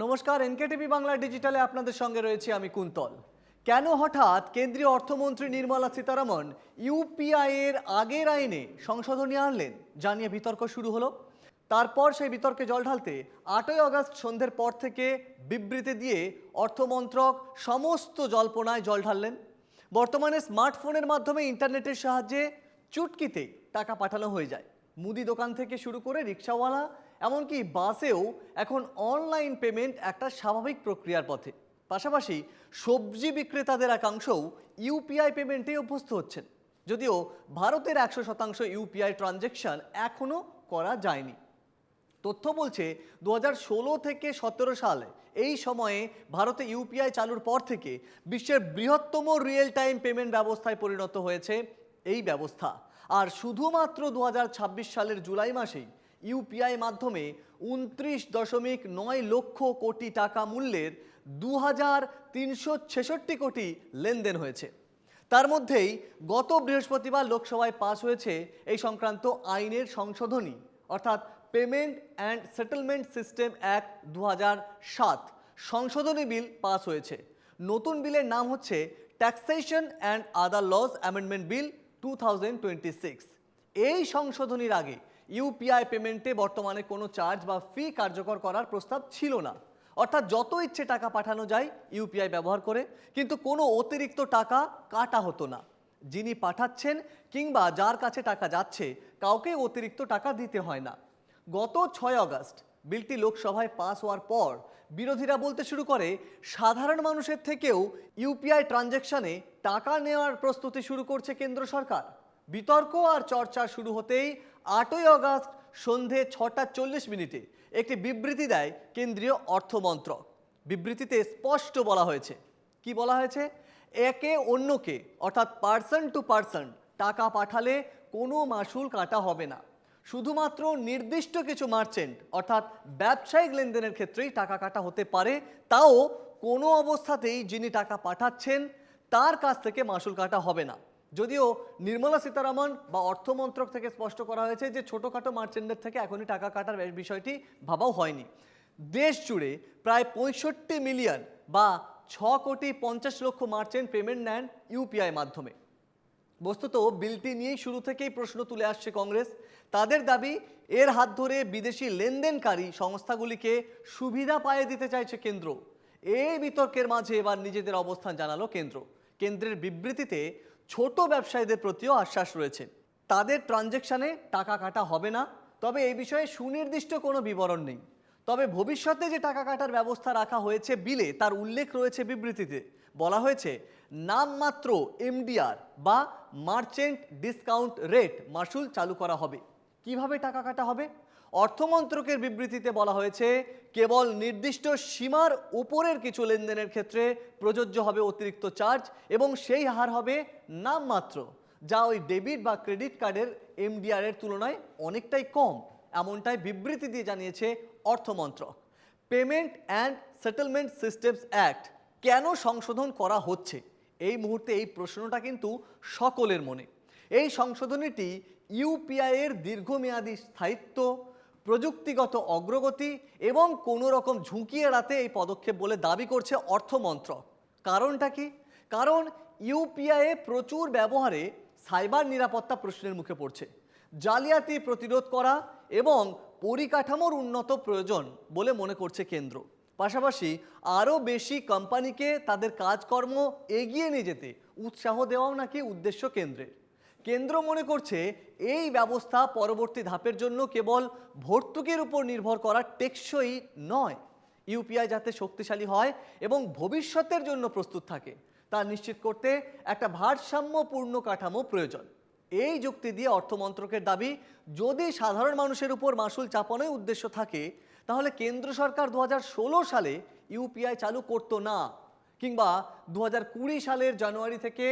নমস্কার, এনকেটিভি বাংলা ডিজিটালে আপনাদের সঙ্গে রয়েছে আমি কুন্তল। কেন হঠাৎ কেন্দ্রীয় অর্থমন্ত্রী নির্মলা সীতারামন ইউপিআই এর আগের আইনে সংশোধনী আনলেন জানিয়ে বিতর্ক শুরু হলো। তারপর সেই বিতর্কে জল ঢালতে 8ই আগস্ট সন্ধ্যের পর থেকে বিবৃতি দিয়ে অর্থমন্ত্রক সমস্ত জল্পনায় জল ঢাললেন। বর্তমানে স্মার্টফোনের মাধ্যমে ইন্টারনেটের সাহায্যে চুটকিতেই টাকা পাঠানো হয়ে যায়। মুদি দোকান থেকে শুরু করে রিক্সাওয়ালা এমনকি বাসেও এখন অনলাইন পেমেন্ট একটা স্বাভাবিক প্রক্রিয়ার পথে। পাশাপাশি সবজি বিক্রেতাদের একাংশও ইউপিআই পেমেন্টে অভ্যস্ত হচ্ছেন, যদিও ভারতের 100% ইউপিআই ট্রানজ্যাকশন এখনও করা যায়নি। তথ্য বলছে 2016 থেকে 17 সালে এই সময়ে ভারতে ইউপিআই চালুর পর থেকে বিশ্বের বৃহত্তম রিয়েল টাইম পেমেন্ট ব্যবস্থায় পরিণত হয়েছে এই ব্যবস্থা। আর শুধুমাত্র 2026 সালের জুলাই মাসেই ইউপিআই মাধ্যমে 29.9 লক্ষ কোটি টাকা মূল্যের 2366 কোটি লেনদেন হয়েছে। তার মধ্যেই গত বৃহস্পতিবার লোকসভায় পাস হয়েছে এই সংক্রান্ত আইনের সংশোধনী, অর্থাৎ payment and settlement system act 2007 সংশোধনী বিল পাস হয়েছে। নতুন বিলের নাম হচ্ছে taxation and other lodge amendment bill 2026। এই সংশোধনীর আগে ইউপিআই পেমেন্টে বর্তমানে কোনো চার্জ বা ফি কার্যকর করার প্রস্তাব ছিল না, অর্থাৎ যত ইচ্ছে টাকা পাঠানো যায় ইউপিআই ব্যবহার করে, কিন্তু কোনো অতিরিক্ত টাকা কাটা হতো না। যিনি পাঠাচ্ছেন কিংবা যার কাছে টাকা যাচ্ছে কাউকে অতিরিক্ত টাকা দিতে হয় না। গত 6 আগস্ট বিলটি লোকসভায় পাস হওয়ার পর বিরোধীরা বলতে শুরু করে সাধারণ মানুষের থেকেও ইউপিআই ট্রানজ্যাকশনে টাকা নেওয়ার প্রস্তুতি শুরু করছে কেন্দ্র সরকার। বিতর্ক আর চর্চা শুরু হতেই 8ই আগস্ট সন্ধে 6:40 একটি বিবৃতি দেয় কেন্দ্রীয় অর্থমন্ত্রক। বিবৃতিতে স্পষ্ট বলা হয়েছে, কি বলা হয়েছে? একে অন্যকে অর্থাৎ পার্সন টু পার্সন টাকা পাঠালে কোনো মাসুল কাটা হবে না। শুধুমাত্র নির্দিষ্ট কিছু মার্চেন্ট অর্থাৎ ব্যবসায়িক লেনদেনের ক্ষেত্রেই টাকা কাটা হতে পারে, তাও কোনো অবস্থাতেই যিনি টাকা পাঠাচ্ছেন তার কাছ থেকে মাসুল কাটা হবে না। যদিও নির্মলা সীতারামন বা অর্থমন্ত্রক থেকে স্পষ্ট করা হয়েছে যে ছোটোখাটো মার্চেন্টদের থেকে এখনই টাকা কাটার বিষয়টি ভাবাও হয়নি। দেশ জুড়ে প্রায় 65 মিলিয়ন বা 6,50,00,000 মার্চেন্ট পেমেন্ট নেন ইউপিআই মাধ্যমে। বস্তুত বিলটি নিয়েই শুরু থেকেই প্রশ্ন তুলে আসছে কংগ্রেস। তাদের দাবি, এর হাত ধরে বিদেশি লেনদেনকারী সংস্থাগুলিকে সুবিধা পাইয়ে দিতে চাইছে কেন্দ্র। এই বিতর্কের মাঝে এবার নিজেদের অবস্থান জানালো কেন্দ্র। কেন্দ্রের বিবৃতিতে ছোট ব্যবসায়ীদের প্রতিও আশ্বাস রয়েছে, তাদের ট্রানজ্যাকশানে টাকা কাটা হবে না, তবে এই বিষয়ে সুনির্দিষ্ট কোনো বিবরণ নেই। তবে ভবিষ্যতে যে টাকা কাটার ব্যবস্থা রাখা হয়েছে বিলে তার উল্লেখ রয়েছে বিবৃতিতে। বলা হয়েছে নামমাত্র এমডিআর বা মার্চেন্ট ডিসকাউন্ট রেট মাসুল চালু করা হবে। কিভাবে টাকা কাটা হবে? অর্থমন্ত্রকের বিবৃতিতে বলা হয়েছে কেবল নির্দিষ্ট সীমার উপরের কিছু লেনদেনের ক্ষেত্রে প্রযোজ্য হবে অতিরিক্ত চার্জ, এবং সেই হার হবে নামমাত্র, যা ওই ডেবিট বা ক্রেডিট কার্ডের এমডিআর এর তুলনায় অনেকটাই কম, এমনটাই বিবৃতি দিয়ে জানিয়েছে অর্থমন্ত্রক। Payment and settlement systems act কেন সংশোধন করা হচ্ছে, এই মুহূর্তে এই প্রশ্নটা কিন্তু সকলের মনে। এই সংশোধনীটি ইউপিআই এর দীর্ঘমেয়াদী স্থায়িত্ব, প্রযুক্তিগত অগ্রগতি এবং কোনো রকম ঝুঁকি এড়াতে এই পদক্ষেপ বলে দাবি করছে অর্থমন্ত্রক। কারণটা কি? কারণ ইউপিআই প্রচুর ব্যবহারে সাইবার নিরাপত্তা প্রশ্নের মুখে পড়ছে। জালিয়াতি প্রতিরোধ করা এবং পরিকাঠামোর উন্নত প্রয়োজন বলে মনে করছে কেন্দ্র। পাশাপাশি আরও বেশি কোম্পানিকে তাদের কাজকর্ম এগিয়ে নিয়ে যেতে উৎসাহ দেওয়াও নাকি উদ্দেশ্য কেন্দ্রের। কেন্দ্র মনে করছে এই ব্যবস্থা পরবর্তী ধাপের জন্য কেবল ভর্তুকির উপর নির্ভর করা টেকসই নয়। ইউপিআই যাতে শক্তিশালী হয় এবং ভবিষ্যতের জন্য প্রস্তুত থাকে তা নিশ্চিত করতে একটা ভারসাম্যপূর্ণ কাঠামো প্রয়োজন। এই যুক্তি দিয়ে অর্থমন্ত্রকের দাবি, যদি সাধারণ মানুষের উপর মাসুল চাপানোই উদ্দেশ্য থাকে তাহলে কেন্দ্র সরকার 2016 সালে ইউপিআই চালু করতো না, কিংবা 2020 সালের জানুয়ারি থেকে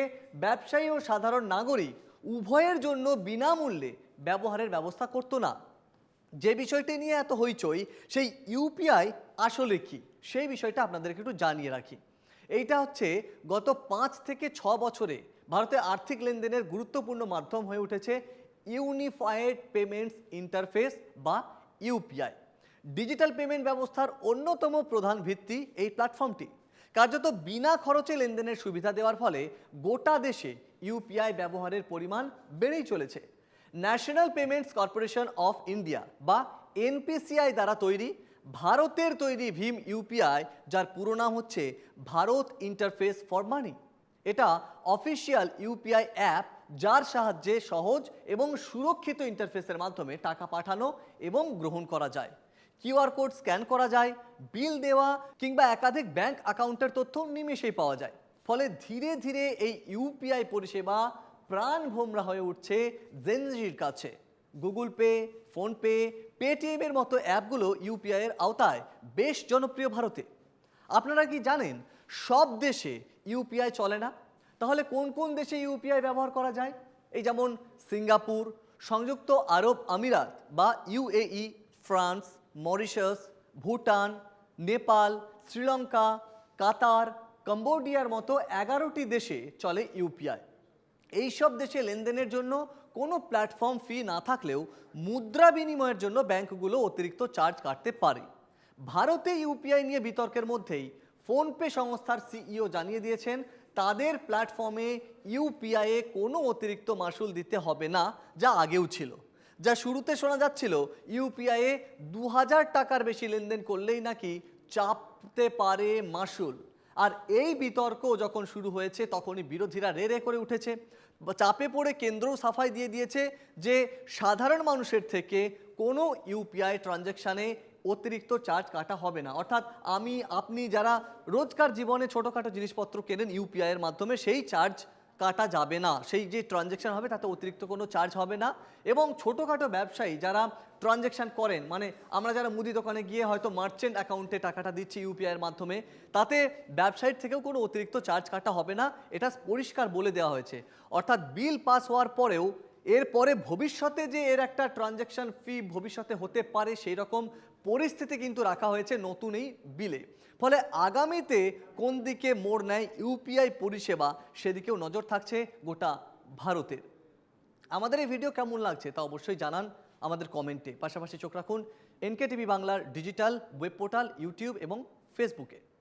ব্যবসায়ী ও সাধারণ নাগরিক উভয়ের জন্য বিনামূল্যে ব্যবহারের ব্যবস্থা করতো না। যে বিষয়টি নিয়ে এত হইচই, সেই ইউপিআই আসলে কি সেই বিষয়টা আপনাদেরকে একটু জানিয়ে রাখি। এইটা হচ্ছে গত 5 থেকে 6 বছরে ভারতে আর্থিক লেনদেনের গুরুত্বপূর্ণ মাধ্যম হয়ে উঠেছে ইউনিফাইড পেমেন্টস ইন্টারফেস বা ইউপিআই। ডিজিটাল পেমেন্ট ব্যবস্থার অন্যতম প্রধান ভিত্তি এই প্ল্যাটফর্মটি। কার্যত বিনা খরচে লেনদেনের সুবিধা দেওয়ার ফলে গোটা দেশে ইউপিআই ব্যবহারের পরিমাণ বেড়েই চলেছে। National payments corporation of India বা এনপিসিআই দ্বারা তৈরি ভারতের তৈরি ভীম ইউপিআই, যার পুরো নাম হচ্ছে ভারত ইন্টারফেস ফর মানি। এটা অফিসিয়াল ইউপিআই অ্যাপ, যার সাহায্যে সহজ এবং সুরক্ষিত ইন্টারফেসের মাধ্যমে টাকা পাঠানো এবং গ্রহণ করা যায়। কিউআর কোড স্ক্যান করা যায়, বিল দেওয়া কিংবা একাধিক ব্যাংক অ্যাকাউন্টের তথ্য নিমেষেই পাওয়া যায়। ফলে ধীরে ধীরে এই ইউপিআই পরিষেবা প্রাণভোমরা হয়ে উঠছে জেনজির কাছে। গুগল পে, ফোনপে, পেটিএমের মতো অ্যাপগুলো ইউপিআইয়ের আওতায় বেশ জনপ্রিয় ভারতে। আপনারা কি জানেন সব দেশে ইউপিআই চলে না? তাহলে কোন কোন দেশে ইউপিআই ব্যবহার করা যায়? এই যেমন সিঙ্গাপুর, সংযুক্ত আরব আমিরাত বা UAE, France, Mauritius, Bhutan, Nepal, Sri Lanka, Qatar, কম্বোডিয়ার মতো 11টি দেশে চলে ইউপিআই। এইসব দেশে লেনদেনের জন্য কোনো প্ল্যাটফর্ম ফি না থাকলেও মুদ্রা বিনিময়ের জন্য ব্যাংকগুলো অতিরিক্ত চার্জ কাটতে পারে। ভারতে ইউপিআই নিয়ে বিতর্কের মধ্যেই ফোনপে সংস্থার সিইও জানিয়ে দিয়েছেন তাদের প্ল্যাটফর্মে ইউপিআইয়ে কোনো অতিরিক্ত মাসুল দিতে হবে না, যা আগেও ছিল। যা শুরুতে শোনা যাচ্ছিল ইউপিআইয়ে 2000 টাকার বেশি লেনদেন করলেই নাকি চাপতে পারে মাসুল। আর এই বিতর্ক যখন শুরু হয়েছে তখনই বিরোধীরা রে রে করে উঠেছে। চাপে পড়ে কেন্দ্রও সাফাই দিয়ে দিয়েছে যে সাধারণ মানুষের থেকে কোনো ইউপিআই ট্রানজ্যাকশানে অতিরিক্ত চার্জ কাটা হবে না। অর্থাৎ আপনি যারা রোজকার জীবনে ছোটোখাটো জিনিসপত্র কেনেন ইউপিআইয়ের মাধ্যমে, সেই চার্জ কাটা যাবে না। সেই যে ট্রানজ্যাকশান হবে তাতে অতিরিক্ত কোনো চার্জ হবে না। এবং ছোটোখাটো ব্যবসায়ী যারা ট্রানজ্যাকশান করেন, মানে আমরা যারা মুদি দোকানে গিয়ে হয়তো মার্চেন্ট অ্যাকাউন্টে টাকাটা দিচ্ছি ইউপিআইয়ের মাধ্যমে, তাতে ব্যবসায়ীর থেকেও কোনো অতিরিক্ত চার্জ কাটা হবে না, এটা পরিষ্কার বলে দেওয়া হয়েছে। অর্থাৎ বিল পাস হওয়ার পরেও এরপরে ভবিষ্যতে যে এর একটা ট্রানজ্যাকশান ফি ভবিষ্যতে হতে পারে সেই রকম পরিস্থিতি কিন্তু রাখা হয়েছে নতুন এই বিলে। ফলে আগামীতে কোন দিকে মোড় নেয় ইউপিআই পরিষেবা সেদিকেও নজর থাকছে গোটা ভারতের। আমাদের এই ভিডিও কেমন লাগছে তা অবশ্যই জানান আমাদের কমেন্টে। পাশাপাশি চোখ রাখুন এনকেটিভি বাংলার ডিজিটাল ওয়েব পোর্টাল, ইউটিউব এবং ফেসবুকে।